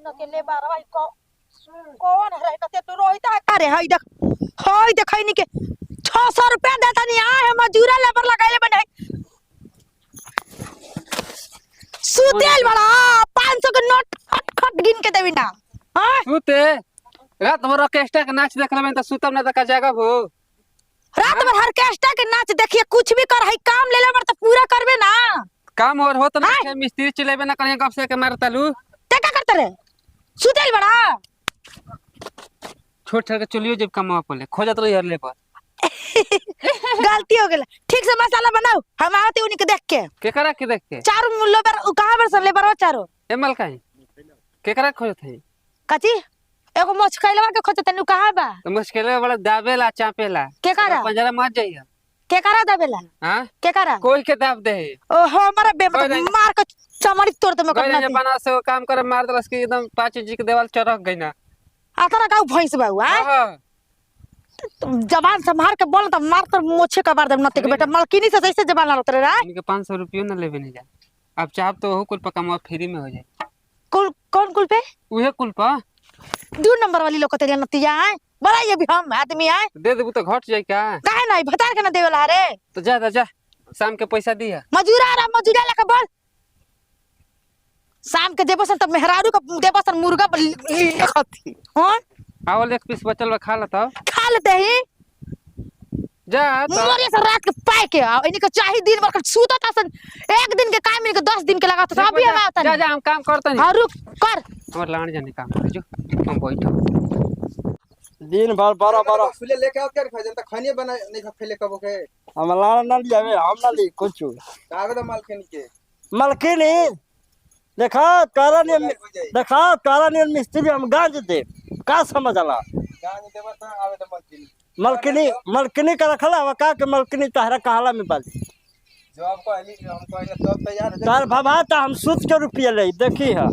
न के ले बारवा को कौन है कते तो रोहित है अरे हई देखै नी के 600 रुपया देता नहीं आ है मजूरा लेबर लगाइले बने सुतेल बड़ा 500 के नोट खट खट गिन के देबी ना हां सुते रात भर ऑर्केस्ट्रा के नाच देख लेबे त सुतम ना त का जागा हो रात भर ऑर्केस्ट्रा के नाच देखिए कुछ भी कर हई काम ले लेबर त पूरा करबे ना काम और होत ना मिस्त्री चलेबे ना कहीं गप से के मारता लू ते का करते रे सुतेल बड़ा छोट छोट के चलियो जब कमावा पले खोजत रही हर ले पर गलती हो गेल ठीक से मसाला बनाओ हम आवते उनी के के करा के देख के चारों मुल्लो पर कहां पर ले बरो चारों ए मल काई के करा खोजत है कची एगो मोछ खैलवा के खोजत तनु कहां बा मुश्किल बड़ा दाबेला चापेला के करा पंजरा मत जाइए के करा दबेला हां के करा कोई के दाब दे ओहो हमारा मार के चमड़ी तोड़ दे कोई ने बना से काम करे मार दलस के एकदम 5 इंच के देवाल चरक गई ना आतरा का भैंस बाऊ हां जबान संभाल के बोल त मार तर मोछे का बार दे नते के बेटा मलकिनी से जैसे जबान ला उतरे रा इनके 500 रुपया ना लेबे नहीं जा अब चाप तो हो कुल पकामा फ्री में हो जाए कौन कुल पे उहे कुल पा 2 नंबर वाली लोग तेरे नतिया है बड़ा ये भी हम आदमी है दे देबू तो घट जाई का काहे नहीं बता के ना देवेला रे तो जा शाम के पैसा दिया मजूरा लेके बोल शाम के देबो सन तब मेहरारू का देबो सन मुर्गा खती हां आवल एक पीस बचल बा खा लेता खा लेते ही जा तो मोरे से रात के पाए के आओ इनके चाही दिन भर सूता था सन एक दिन के काम इनके 10 दिन के लगा तो अभी हम आता जा हम काम करते नहीं हां रुक कर हमर लाण जाने काम कर जो हम बैठो दिन भर बड़ा बड़ा फुले लेके आओ क्या खा जनता खाने बना नहीं खा फैले कबो के हम लाना ना लियावे हम ना ली कुछ कागज मालकिन के मलकिनी देखा कारण मिस्त्री हम गांज दे का समझला गांज देबा त आवे त मलकिनी का रखला वा का के मलकिनी तहरा कहला में बाली जो आपको हमको आइले तो तैयार है तार बाबा त हम सूत के रुपया ले देखी है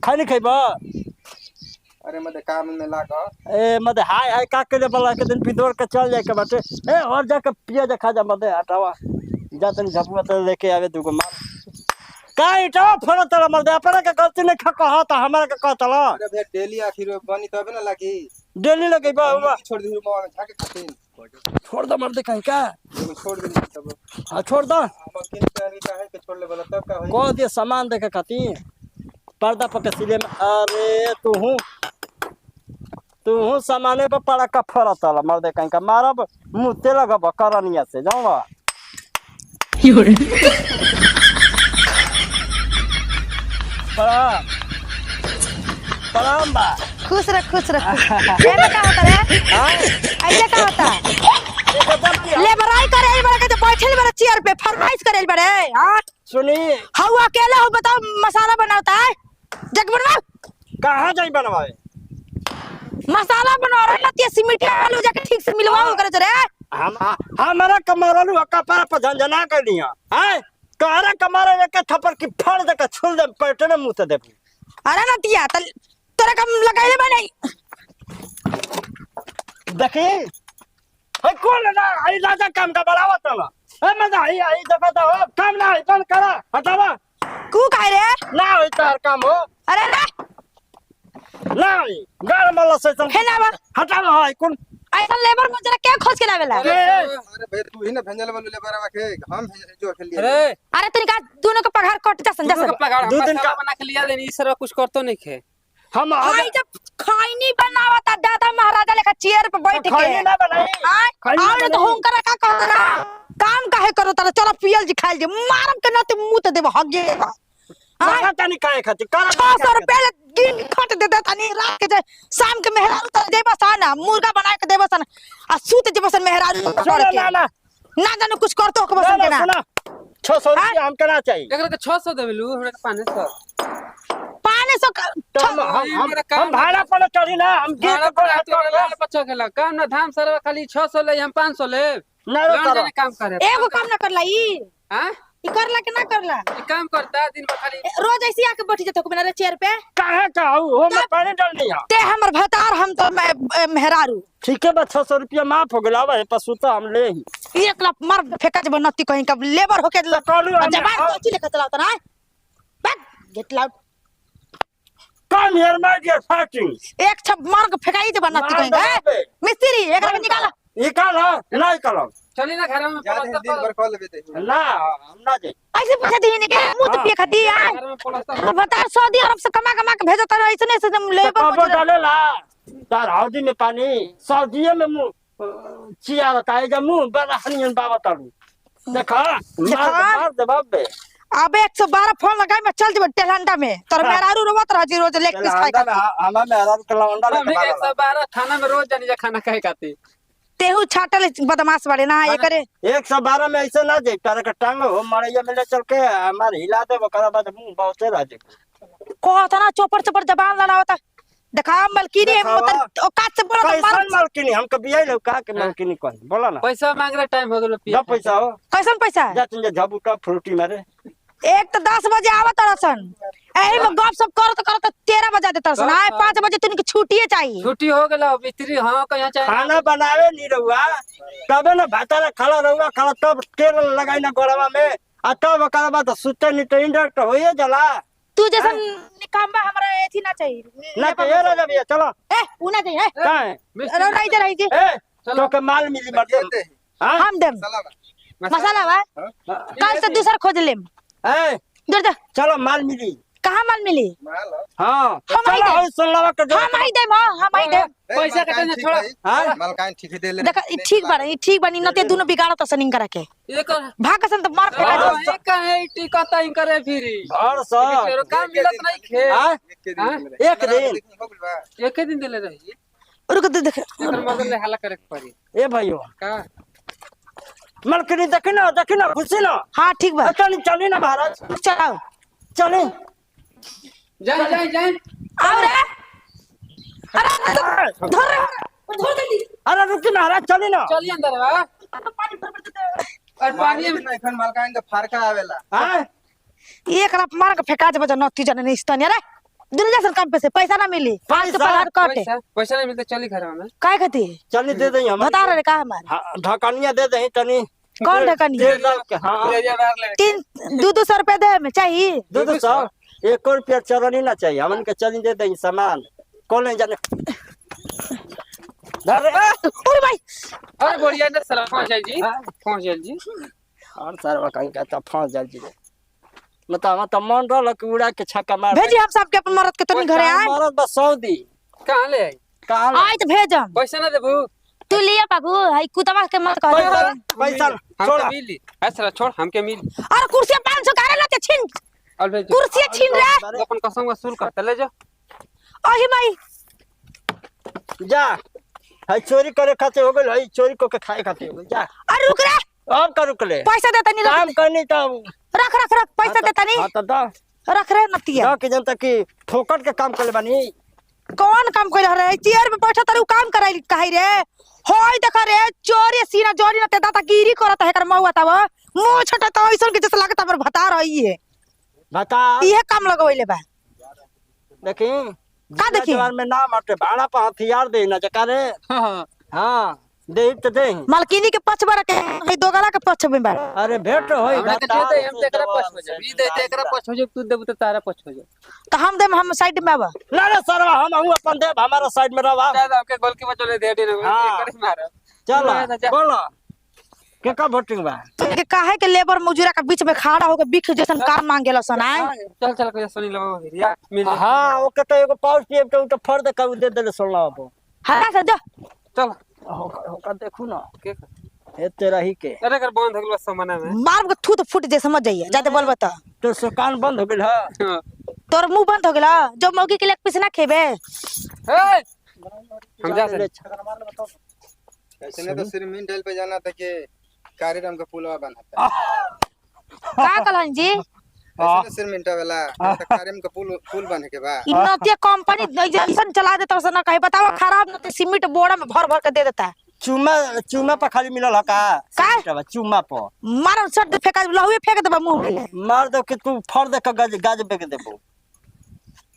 खानी खइबा अरे मते काम में लाग ए मते हाय का के बला के दिन पिदोर के चल जाए के बाटे ए और जाके पिया देखा जा मते हटावा जातन झपुआ त लेके आवे दुगो माल काई तो फोन तला मर दे अपना के गलती नहीं कहा त हमरा के कहतला अरे भैया डेली आखिर बनी तबे ना लागी डेली लगे बाबा छोड़ दी मां झाके खातीन छोड़ दो मर दे कहीं का छोड़ दी तब हां छोड़ दो मलकिन का है के छोड़ ले बोला तब का होई को दे सामान देखे खातिर पर्दा पके सिले में अरे तू सामाने पर पड़ा का फरतला मर दे कहीं का मारब मुंह ते लगब करनिया से जाओ प्रणाम बा खुश रह ऐसा का होता रे ऐसा का होता लेबराई करे बड़े के बैठल बड़े चेयर पे फरमाइश करे बड़े हां सुनी हाउ अकेला हो बताओ मसाला बनाता है जग बनवा कहां जाई बनवाए मसाला बना रहा है सीमेंट आलू जाके ठीक से मिलवाओ करे रे हमारा कमरलू कपार पर झंझना कर दिया हैं कहरा कमारे लेके थप्पड़ की फाड़ दे के छुल दे पेटने मुंह ते दे अरे नतिया तेरे कम लगाइले बा नहीं देखी है कौन ना आई राजा काम का बढ़ावा तला ए मजा आई देखो तो काम ना है कौन करा हटावा कू कह रे ना होई तार काम हो अरे ना गाड़ मल्ला से है ना बा हटावा है कौन ऐसा लेबर में जरा क्या खोज के लावेला अरे भैया तू ही ना भेंजल वाले लेबर आवा के हम जो खेल लिए अरे तनिका दोनों का पगार कट जा समझा सर दो दिन का बना के लिया देनी सर कुछ करतो नहीं खे हम आई जब खैनी बनावता दादा महाराजा लेकर चेयर पे बैठ के खैनी ना बनाई और तो होंकर का कर रहा काम काहे करो तारा चलो पियल जी खाइल जी मारम के नते मुंह ते देबो हगे मारा तनी काहे खाती कर 600 रुपया गिन खट दे तनी रात के शाम के मेहरारू त देबो साना मुर्गा बना के देबो साना आ सूत जेबो सन मेहरारू पकड़ के ना जानो कुछ करतो के बसन के ना 600 रुपया हम करना चाहिए एकरा के 600 देबेलू हमरा के 500 हम भाड़ा पर चढ़ी ना हम भाड़ा पर बच्चा के काम ना धाम सरवा खाली 600 ले हम 500 ले ना जाने काम करे एगो काम ना करला ई हां ई करला के ना करला ई काम करता दिन में खाली रोज ऐसे आके बैठ जतो के मेरे चेयर पे काहे का हो मैं पानी डाल दिया ते हमर भतार हम तो मेहरारू ठीक है बा 600 रुपया माफ हो गेला है पसुता हम ले ही 1 लाख मार फेंका जब नत्ती कहीं का लेबर होके कहलू जबान कोची लेके चलावत ना back gate loud come here my dear fighting एक छप मार के फेंकाई दे बनती मार कहीं दे। मिस्त्री एकरा के निकाल निकाल नहीं करो चली ना घर में जाने प्लास्टर दिन कर भर कॉल लेते हैं ना हम ना जे ऐसे पूछा दी ने के मुंह तो पे खाती है घर में प्लास्टर बता सऊदी अरब से कमा कमा के भेजो तारा ऐसे से लेबर कबो डालेला तार हौदी में पानी सब्जी में मुंह चिया बताए जब मुंह बड़ा हनियन बाबा तारू देखा मार दे बाबे अब 112 फोन लगाई मैं चल जब टेलंडा में तोर मेहरारू रोवत रह जी रोज लेग पीस खाई अंडा हमें मेरा कलौंडा हम लेके 112 थाना में रोज जानी जा खाना खाए खाती तेहू छाटल बदमाश बड़े ना ये करे 112 में ऐसे ना जे तारे का टांग हो मड़ैया में ले चल के हमार हिला दे ओकरा बाद मुंह बहुते राजे कहता ना चोपर चोपर जबान लड़ावता देखा मलकीनी है मतलब औकात से बोला कैसन मालकिनी हमके बियाई लो का के मालकिनी कौन बोला ना पैसा मांग रहा टाइम हो गलो जब पैसा हो कैसन पैसा है जा तुम झबूटा फ्रूटी मारे एक तो 10 बजे आवत रसन एही में गप सब करत करत 13 बजा देता सन आए 5 बजे तुनके छुट्टिए चाहिए छुट्टी हो गला मिस्त्री हां कहां चाहे खाना बनावे नहीं रहुआ तबे ना भातारा खड़ा रहुआ खड़ा तब तेल लगाई ना गोड़वा में आ तब ओकरा बाद सुते नहीं तो इंडक्ट होइए जला तू जैसन निकम्बा हमरा एथी ना चाहिए ना के ये राजा भैया चलो ए उ ना चाहिए का है रो रही दे रही जी ए तो के माल मिली मत देते हैं हां हम देम सलाम मसाला बा कल से दूसरा खोज लेम ए दूर जा चलो माल मिली कहां माल मिली माल हां हम आई चलो दे। होय सुनलवा के हम आई देम हम आई देम पैसा कटे ना छोड़ा हाँ? माल काहे ठीक दे ले देख ई ठीक बाड़े ई ठीक बानी नते दोनों बिगाड़त सनिंग करा के एक भागसन तो मार फेंका दे एक है टिकता इन करे फिरी और सो तेरो काम मिलत नहीं खे हां एक दिन एक दिन हो गइल बा एक ही दिन देले रही रुक दे देख एकर मगर ले हल्ला करे के पड़ी ए भाइयो का मलकनी देखना खुशी ना हां ठीक बा चली चली ना महाराज चलाओ चले जाए आओ रे अरे धर धर दे अरे रुक महाराज चली ना चली अंदर बा और पानी में नहीं खन माल काहे का फरका आवेला हां एक लाख मार के फेंका दे बजा नती जने नहीं स्तन रे दुनिया से काम पे से पैसा ना मिली आज तो पगार कटे पैसा नहीं मिलते चली घर में काय खाती चली दे दई हम बता रहे का हमारे ढकनिया दे दई तनी कौन ढकनी दे दो के हां ले जा बाहर ले 200 रुपए दे में चाहिए 200 1 रुपया चरनी ना चाहिए हमन के चली दे दई सामान कौन नहीं जाने अरे ओए भाई अरे बढ़िया ने सलाम पहुंच जाए जी और सारा कहीं का तो फंस जाल जी मतलब मन रहल कि उड़ा के छक्का मार भेजी हम सबके अपन मरद के तनी घरे आए मरद बस सऊदी कहां ले आई कहां आए तो भेजम पैसा ना देबू तू लिया बाबू हाई कुतवा के मत कह पैसा हमके छोड़ मिली ऐसा छोड़ हमके मिली अरे कुर्सी 500 का लेते छीन और भेज कुर्सी छीन रे अपन कसम वसूल करते ले जा ओही भाई जा है चोरी करे खाते हो गइल है चोरी को के खाए खाते हो गइल जा अरे रुक रे अब करू के ले पैसा देता नहीं काम करनी तो रख रख रख पैसा देता नहीं हां तो दा रख रे नतिया के जनता की ठोकर के काम करे बानी कौन काम कर रहे चेयर पे बैठा तारू काम कराई काहे रे होय देखा रे चोरी सीना जोरी न ते दाता गिरी करत है कर मौआ तब मुंह छोटा तो ऐसन के जैसे लागत हमर भता रही है बता इहे काम लगवइले बा देखी का देखी? जवान में नाम हटे भाड़ा पर हथियार दे ना जका रे हां हां दे तो दे मालकिनी के पछ बरा के है दोगला के पछ में बा अरे भेंट होई हमरा के दे दे हम तेकरा पछ हो जा ई दे तेकरा पछ हो जा तू देबू तो तारा पछ हो जा तो हम देम हम साइड में आवा ना रे सरवा हम अपन दे हमारा साइड में रवा ज्यादा आपके गोल की बचले दे दे हाँ। करे मार चल बोलो के का वोटिंग बा के काहे के लेबर मजूरा के बीच में खड़ा होके बिख जैसन काम मांगेला सनाए चल चल के सुनी लो हिरिया मिल हां ओके तो एगो पाउच टेप के तो फर्द का दे देले सुनला अब हरा से जा चल होका देखू ना के ए तेरा ही के अरे कर बंद हो गलो सामान में मार के थूत फूट जे समझ जाइए जाते बोल बता तो दुकान बंद हो गेल है तोर मुंह बंद हो गेला जब मौगी के लेग पीस ना खेबे ए हम जा ले ऐसे नहीं तो सिरमिन ढेल पे जाना था कि कार्यक्रम का पुलवा बनाता का कहलन जी ऐसे तो सिरमिन वाला तो कार्यक्रम का पुल बने के बा इ नतिया कंपनी जैसन चला देता से ना कहे बताओ खराब नते सीमेंट बोरा में भर भर के दे देता चुमा पर खाली मिलल है का चुमा पर मार सट फेंका लहुए फेंक देबा मुंह में मार दो कि तू फर्द का गाज बेच देबो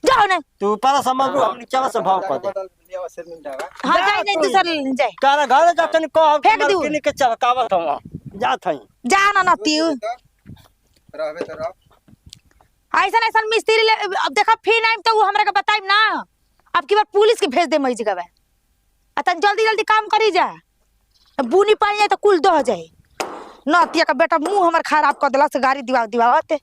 जाओ ने तू ऊपर समझ हम नीचे से भाव कर दे लिया सिरमिन ढाबा हां जाई नहीं दूसर जाई कारा घर जाके न कह फेंक दू। किन के चकावत हो जा थई जा ना नती रहबे तो रह ऐसा ऐसा मिस्त्री अब देखा फिर आइम तो वो हमरा के बताइम ना। अब की बार पुलिस के भेज दे मई जगह में। तन जल्दी जल्दी काम करी जा, बुनी पानी तो कुल दह जाए। नतिया का बेटा मुंह हमर खराब कर दिला से गाड़ी दिवा दिवाते।